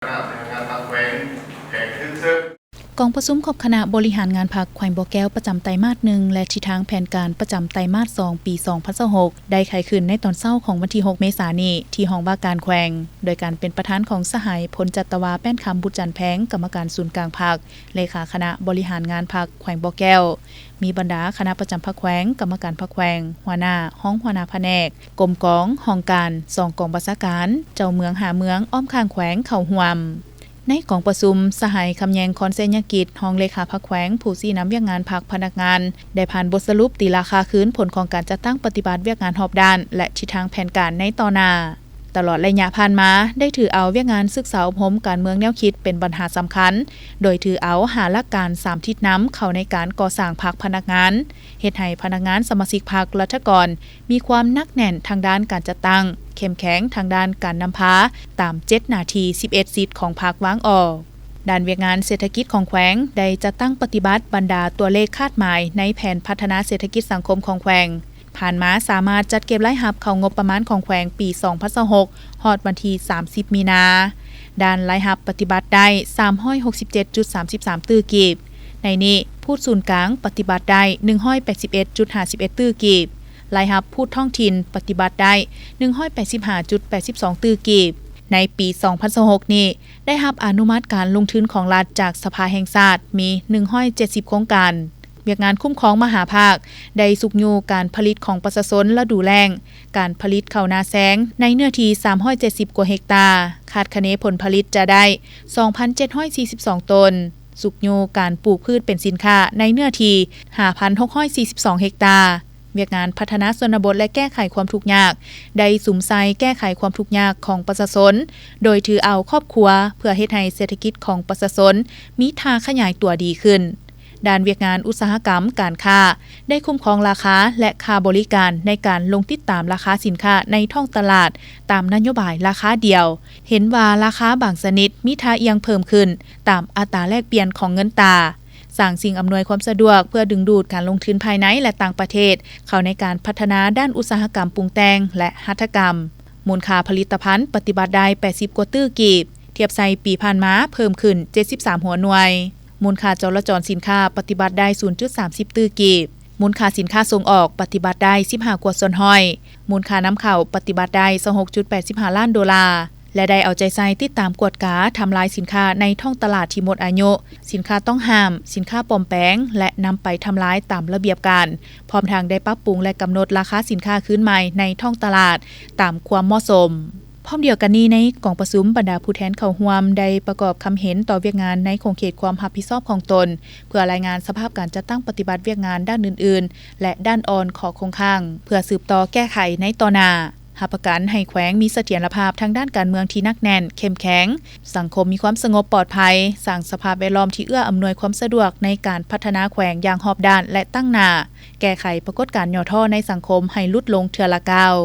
คณะทำงานทางแขวงแขกขึ้นซึ่งกองประชุมของคณะบริหารงานพรรคแขวงบ่อแก้วประจำไตรมาส1และทิศทางแผนการประจำไตรมาส2ปี2026ได้ไขขึ้นในตอนเช้าของวันที่6เมษายนนี้ที่ห้องว่าการแขวงโดยการเป็นประธานของสหายพลจัตวาแป้นคำบุตรจันทร์แพงกรรมการศูนย์กลางพรรคเลขาคณะบริหารงานพรรคแขวงบ่อแก้วมีบรรดาคณะประจำพรรคแขวงกรรมการพรรคแขวงหัวหน้าห้องหัวหน้าแผนกกรมกองห้องการ2กองบัญชาการเจ้าเมืองหาเมืองอ้อมข้างแขวงเข้าร่วมในกองประชุมสหายคำแยงคอนเซญกิจห้องเลขาพรรคแขวงผู้ชี้นำเวียกงานพรรคพนักงานได้ผ่านบทสรุปตีราคาคืนผลของการจัดตั้งปฏิบัติเวียกงานรอบด้านและทิศทางแผนการในต่อหน้าตลอดระยะผ่านมาได้ถือเอาเวียกงานศึกษาอบรมการเมืองแนวคิดเป็นปัญหาสำคัญโดยถือเอาหาหลักการ3ทิศน้ำเข้าในการก่อสร้างพรรคพนักงานเฮ็ดให้พนักงานสมาชิกพรรครัฐกรมีความหนักแน่นทางด้านการจัดตั้งเข้มแข็งทางด้านการนำพาตาม7หน้าที่11สิทธิ์ของพรรควางออกด้านเวียกงานเศรษฐกิจของแขวงได้จัดตั้งปฏิบัติบรรดาตัวเลขคาดหมายในแผนพัฒนาเศรษฐกิจสังคมของแขวงผ่านมาสามารถจัดเก็บรายรับเข้างบประมาณของแขวงปี2026ฮอดวันที่30มีนาด้านรายรับปฏิบัติได้ 367.33 ตื้อกีบในนี้พูดศูนย์กลางปฏิบัติได้ 181.51 ตื้อกีบรายรับพูดท้องถิ่นปฏิบัติได้ 185.82 ตื้อกีบในปี2026นี้ได้รับอนุมัติการลงทุนของรัฐจากสภาแห่งชาติมี170โครงการเวียกงานคุ้มครองมหาภาคได้สุกอยู่การผลิตของประชาชนฤดูแล้งการผลิตข้าวนาแซงในเนื้อที่370กว่าเฮกตาร์คาดคะเนผลผลิตจะได้ 2,742 ตนสุกอยู่การปลูกพืชเป็นสินค้าในเนื้อที่ 5,642 เฮกตาร์เวียกงานพัฒนาชนบทและแก้ไขความทุกข์ยากได้สุมใส่แก้ไขความทุกข์ยากของประชาชนโดยถือเอาครอบครัวเพื่อเฮ็ดให้เศรษฐกิจของประชาชนมีทางขยายตัวดีขึ้นด้านเวียกงานอุตสาหกรรมการค้าได้คุ้มครองราคาและค่าบริการในการลงติดตามราคาสินค้าในท้องตลาดตามนโยบายราคาเดียวเห็นว่าราคาบางชนิดมีท่าเอียงเพิ่มขึ้นตามอัตราแลกเปลี่ยนของเงินตราสร้างสิ่งอำนวยความสะดวกเพื่อดึงดูดการลงทุนภายในและต่างประเทศเข้าในการพัฒนาด้านอุตสาหกรรมปรุงแต่งและหัตถกรรมมูลค่าผลิตภัณฑ์ปฏิบัติได้80กว่าตื้อกีบเทียบใส่ปีผ่านมาเพิ่มขึ้น73หัวหน่วยมูลค่าจราจรสินค้าปฏิบัติได้ 0.30 ตื้อกีบมูลค่าสินค้าส่งออกปฏิบัติได้15กว่าส่วนห้อยมูลค่านำเข้าปฏิบัติได้ 26.85 ล้านดอลลาร์และได้เอาใจใส่ติดตามกวดกาทำลายสินค้าในท้องตลาดที่หมดอายุสินค้าต้องห้ามสินค้าปลอมแปลงและนำไปทำลายตามระเบียบการพร้อมทางได้ปรับปรุงและกำหนดราคาสินค้าคืนใหม่ในท้องตลาดตามความเหมาะสมพร้อมเดียวกันนี้ในกองประชุมบรรดาผู้แทนเข้าร่วมได้ประกอบคำเห็นต่อเวียกงานในขงเขตความรับผิดชอบของตนเพื่อรายงานสภาพการจัดตั้งปฏิบัติเวียกงานด้านอื่นๆและด้านอ่อนของโครงข่างเพื่อสืบต่อแก้ไขในต่อหน้าหาประกันให้แขวงมีเสถียรภาพทางด้านการเมืองที่นักแน่นเข้มแข็งสังคมมีความสงบปลอดภัยสร้างสภาพแวดล้อมที่เอื้ออำนวยความสะดวกในการพัฒนาแขวงอย่างรอบด้านและตั้งหน้าแก้ไขปรากฏการณ์ย่อท่อในสังคมให้ลดลงเทื่อละก้าว